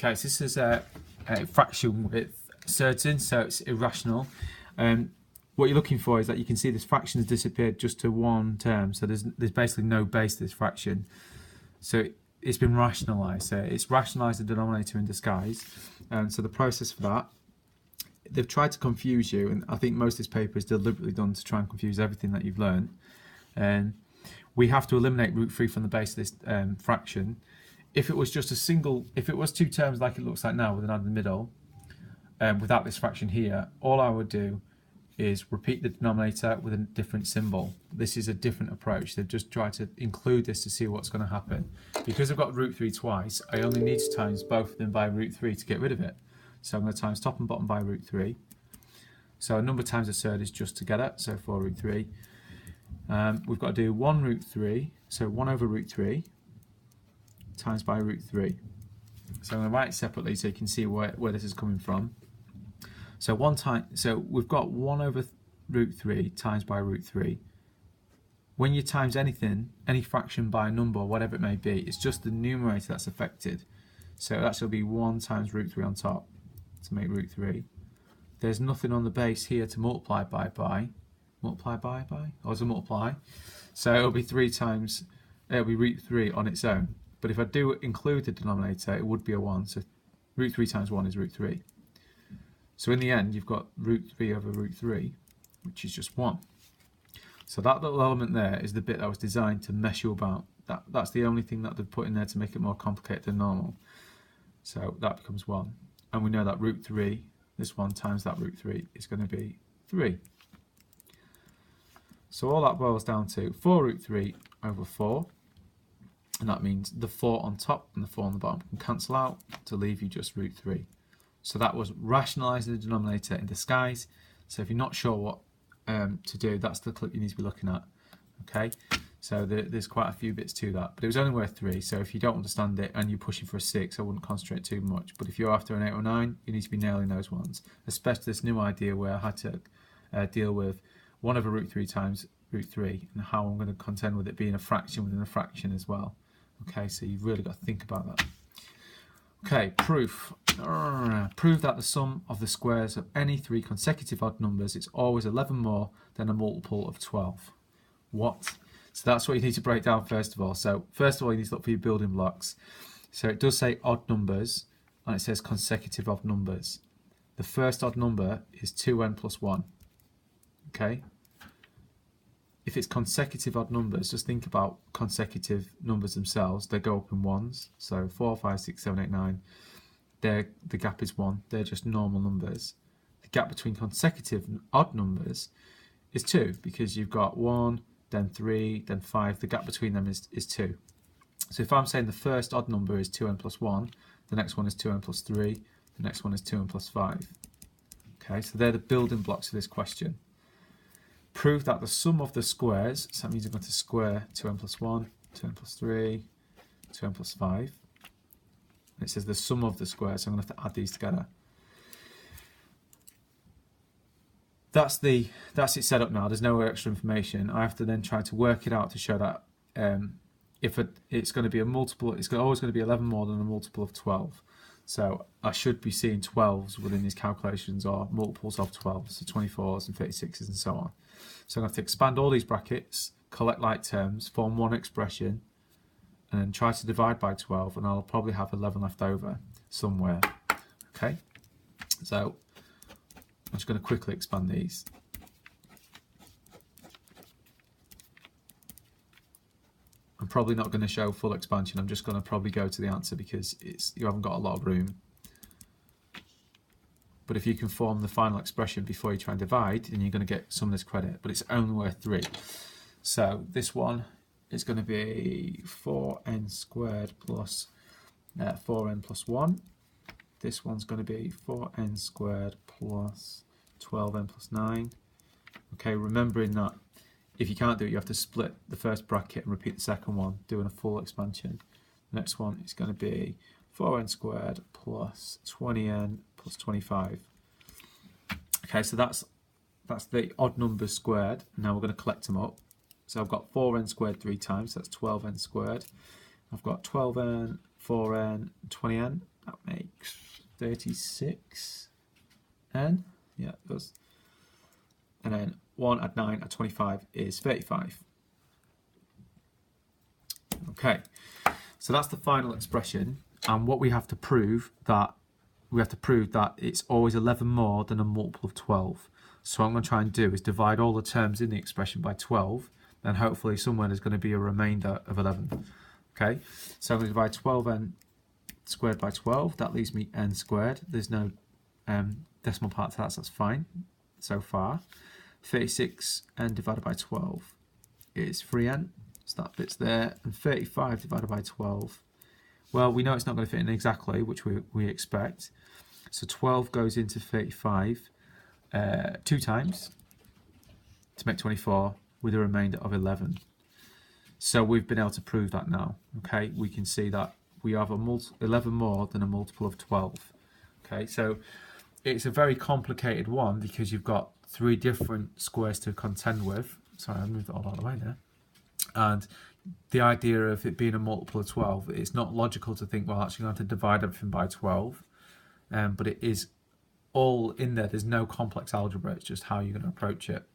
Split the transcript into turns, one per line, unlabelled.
Okay, so this is a fraction with certain, so it's irrational. What you're looking for is that you can see this fraction has disappeared just to one term, so there's basically no base to this fraction. So it's been rationalised. So it's rationalised the denominator in disguise. And so the process for that, they've tried to confuse you, and I think most of this paper is deliberately done to try and confuse everything that you've learned. We have to eliminate root 3 from the base of this fraction. If it was just a single, if it was two terms like it looks like now with an odd in the middle, without this fraction here, all I would do is repeat the denominator with a different symbol. This is a different approach. They've just tried to include this to see what's going to happen. Because I've got root 3 twice, I only need to times both of them by root 3 to get rid of it. So I'm going to times top and bottom by root 3. So a number times a third is just together, so 4 root 3. We've got to do 1 root 3, so 1 over root 3 times by root 3. So I'm going to write it separately so you can see where this is coming from. So we've got 1 over root 3 times by root 3. When you times anything, any fraction by a number, whatever it may be, it's just the numerator that's affected. So that shall be 1 times root 3 on top to make root 3. There's nothing on the base here to multiply by. Multiply by? Or to multiply. So it'll be it'll be root 3 on its own. But if I do include the denominator, it would be a 1. So root 3 times 1 is root 3. So in the end, you've got root 3 over root 3, which is just 1. So that little element there is the bit that was designed to mess you about. That's the only thing that they've put in there to make it more complicated than normal. So that becomes 1. And we know that root 3, this 1 times that root 3, is going to be 3. So all that boils down to 4 root 3 over 4. And that means the 4 on top and the 4 on the bottom can cancel out to leave you just root 3. So that was rationalising the denominator in disguise. So if you're not sure what to do, that's the clip you need to be looking at. Okay, so there's quite a few bits to that, but it was only worth 3. So if you don't understand it and you're pushing for a 6, I wouldn't concentrate too much. But if you're after an 8 or 9, you need to be nailing those ones, especially this new idea where I had to deal with 1 over root 3 times root 3 and how I'm going to contend with it being a fraction within a fraction as well. Okay, so you've really got to think about that. Okay, proof. Prove that the sum of the squares of any 3 consecutive odd numbers is always 11 more than a multiple of 12. What? So that's what you need to break down first of all. So first of all, you need to look for your building blocks. So it does say odd numbers, and it says consecutive odd numbers. The first odd number is 2n plus 1. Okay? If it's consecutive odd numbers, just think about consecutive numbers themselves. They go up in ones. So 4, 5, 6, 7, 8, 9. The gap is 1. They're just normal numbers. The gap between consecutive odd numbers is 2 because you've got 1, then 3, then 5. The gap between them is 2. So if I'm saying the first odd number is 2n plus 1, the next one is 2n plus 3, the next one is 2n plus 5. Okay, so they're the building blocks of this question. Prove that the sum of the squares, so that means I'm going to square 2n plus 1, 2n plus 3, 2n plus 5. And it says the sum of the squares, so I'm going to have to add these together. That's it set up now. There's no extra information. I have to then try to work it out to show that it's going to be a multiple, it's always going to be 11 more than a multiple of 12. So I should be seeing 12s within these calculations or multiples of 12, so 24s and 36s and so on. So I'm going to have to expand all these brackets, collect like terms, form one expression, and then try to divide by 12, and I'll probably have 11 left over somewhere. Okay, so I'm just going to quickly expand these. I'm probably not going to show full expansion. I'm just going to probably go to the answer because you haven't got a lot of room. But if you can form the final expression before you try and divide, then you're going to get some of this credit. But it's only worth 3. So this one is going to be 4n squared plus 4n plus 1. This one's going to be 4n squared plus 12n plus 9. Okay, remembering that if you can't do it, you have to split the first bracket and repeat the second one, doing a full expansion. The next one is going to be 4n squared plus 20n plus 25. Okay, so that's the odd numbers squared. Now we're going to collect them up. So I've got 4n squared 3 times, so that's 12n squared. I've got 12n, 4n, 20n. That make 36n. Yeah, it does. And then 1 add 9 add 25 is 35. Okay, so that's the final expression, and what we have to prove that it's always 11 more than a multiple of 12. So what I'm going to try and do is divide all the terms in the expression by 12, and hopefully somewhere there's going to be a remainder of 11. Okay, so I'm going to divide 12n squared by 12. That leaves me n squared. There's no decimal part to that, so that's fine so far. 36n divided by 12 is 3n, so that bit's there. And 35 divided by 12, well, we know it's not going to fit in exactly, which we expect. So 12 goes into 35 2 times to make 24 with a remainder of 11. So we've been able to prove that now. Okay, we can see that we have 11 more than a multiple of 12. Okay, so it's a very complicated one because you've got 3 different squares to contend with. Sorry, I moved it all out of the way there. And the idea of it being a multiple of 12, it's not logical to think, well, actually, I'm going to divide everything by 12. But it is all in there. There's no complex algebra. It's just how you're going to approach it.